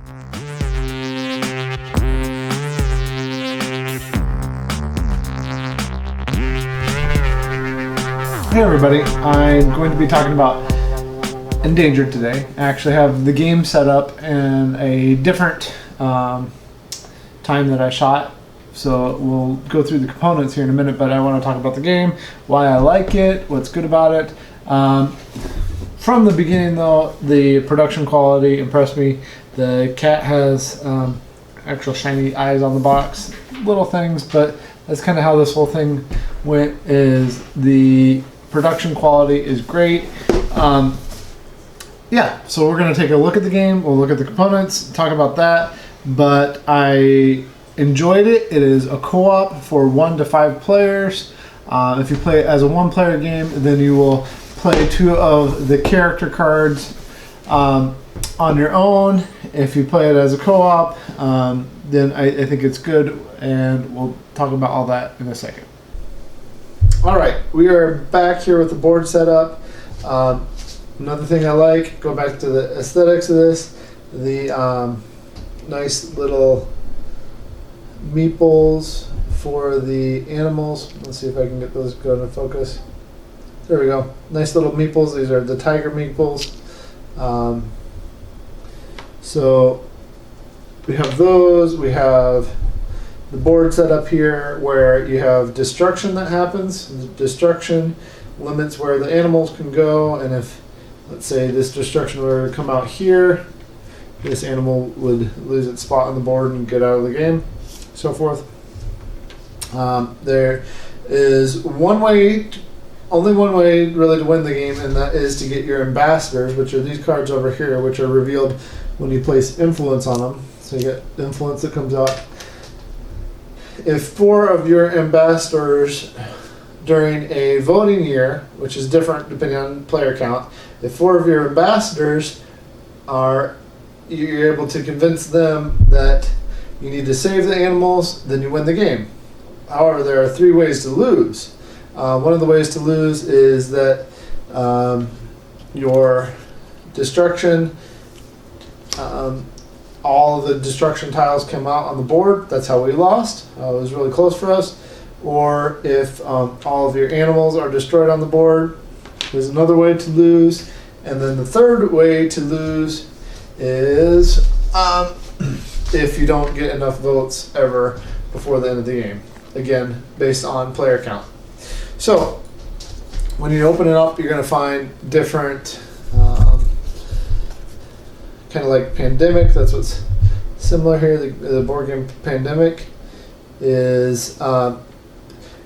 Hey everybody, I'm going to be talking about Endangered today. I actually have the game set up in a different time that I shot, so we'll go through the components here in a minute, but I want to talk about the game, why I like it, what's good about it. From the beginning though, the production quality impressed me. The cat has actual shiny eyes on the box, little things, but that's kind of how this whole thing went. Is the production quality is great. Yeah, so we're going to take a look at the game. We'll look at the components, talk about that. But I enjoyed it. It is a co-op for 1 to 5 players. If you play it as a 1-player game, then you will play 2 of the character cards on your own. If you play it as a co-op, then I think it's good, and we'll talk about all that in a second. All right, we are back here with the board set up. Another thing I like, go back to the aesthetics of this, the nice little meeples for the animals. Let's see if I can get those go into focus. There we go. Nice little meeples. These are the tiger meeples. So we have those. We have the board set up here where you have destruction that happens. Destruction limits where the animals can go, and if, let's say, this destruction were to come out here, this animal would lose its spot on the board and get out of the game, so forth. There is only one way really to win the game, and that is to get your ambassadors, which are these cards over here, which are revealed when you place influence on them. So you get influence that comes out. If 4 of your ambassadors during a voting year, which is different depending on player count, if 4 of your ambassadors you're able to convince them that you need to save the animals, then you win the game. However, there are 3 ways to lose. One of the ways to lose is that your destruction, all of the destruction tiles come out on the board. That's how we lost. It was really close for us. Or if all of your animals are destroyed on the board, there's another way to lose. And then the third way to lose is if you don't get enough votes ever before the end of the game. Again, based on player count. So when you open it up, you're going to find different, kind of like Pandemic. That's what's similar here. The board game Pandemic is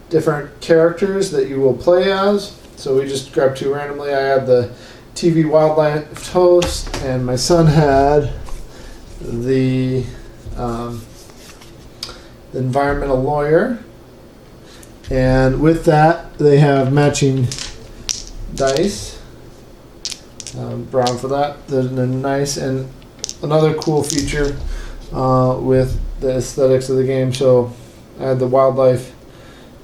different characters that you will play as. So we just grabbed 2 randomly. I had the TV wildlife host, and my son had the environmental lawyer. And with that, they have matching dice. Brown for that. They're nice, and another cool feature with the aesthetics of the game. So I had the wildlife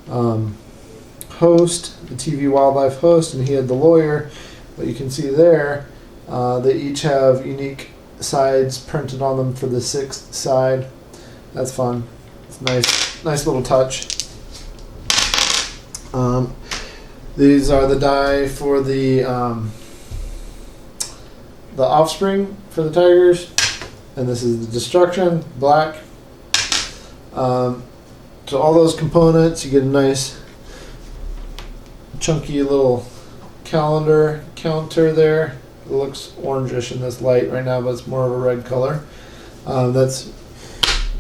host, the TV wildlife host, and he had the lawyer. But you can see there, they each have unique sides printed on them for the 6th side. That's fun. It's nice little touch. These are the die for the offspring for the tigers, and this is the destruction, black. So all those components, you get a nice chunky little counter there. It looks orangish in this light right now, but it's more of a red color. That's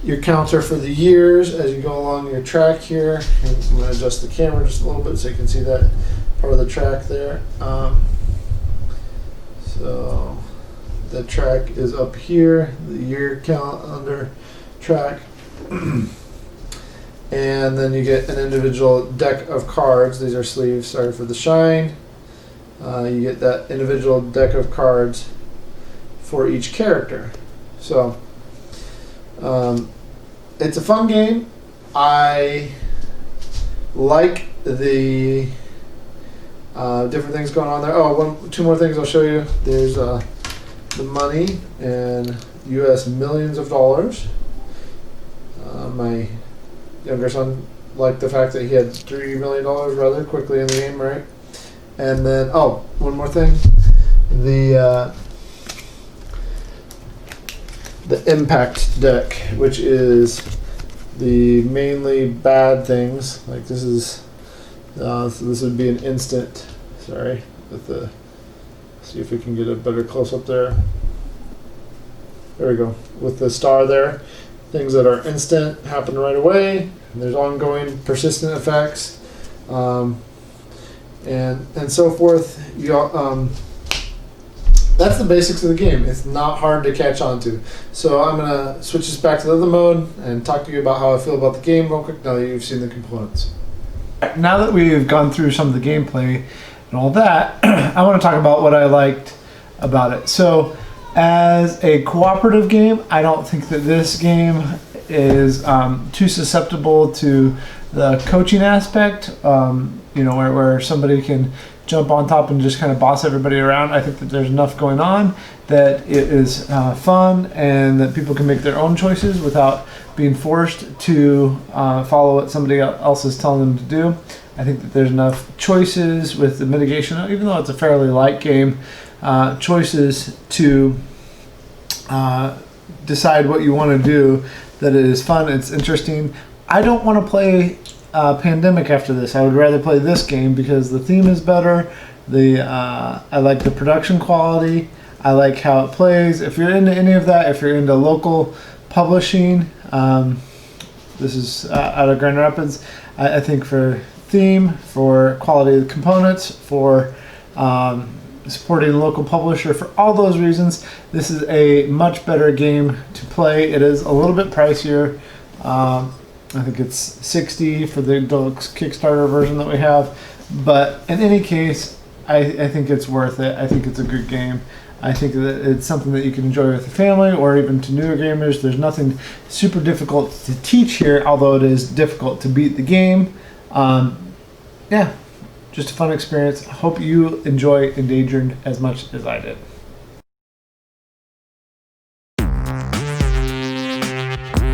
your counter for the years as you go along your track here. And I'm going to adjust the camera just a little bit so you can see that part of the track there. So the track is up here, the year calendar track. And then you get an individual deck of cards. These are sleeves, sorry for the shine. You get that individual deck of cards for each character. So it's a fun game. I like the different things going on there. Oh, two more things I'll show you. There's the money, and US millions of dollars. My younger son liked the fact that he had $3 million rather quickly in the game, right? And then, one more thing. The impact deck, which is the mainly bad things. Like this is, so this would be an instant. Sorry, see if we can get a better close up there. There we go. With the star there, things that are instant happen right away. And there's ongoing persistent effects, and so forth. That's the basics of the game. It's not hard to catch on to. So I'm going to switch this back to the other mode and talk to you about how I feel about the game real quick now that you've seen the components. Now that we've gone through some of the gameplay and all that, I want to talk about what I liked about it. So as a cooperative game, I don't think that this game is too susceptible to the coaching aspect, where somebody can jump on top and just kind of boss everybody around. I think that there's enough going on that it is fun and that people can make their own choices without being forced to follow what somebody else is telling them to do. I think that there's enough choices with the mitigation, even though it's a fairly light game, choices to decide what you want to do, that it is fun, it's interesting. I don't want to play Pandemic after this. I would rather play this game because the theme is better. I like the production quality. I like how it plays. If you're into any of that, if you're into local publishing, this is out of Grand Rapids. I think for theme, for quality of the components, for supporting a local publisher, for all those reasons, this is a much better game to play. It is a little bit pricier. I think it's $60 for the deluxe Kickstarter version that we have, but in any case, I think it's worth it. I think it's a good game. I think that it's something that you can enjoy with the family or even to newer gamers. There's nothing super difficult to teach here, although it is difficult to beat the game. Just a fun experience. I hope you enjoy Endangered as much as I did.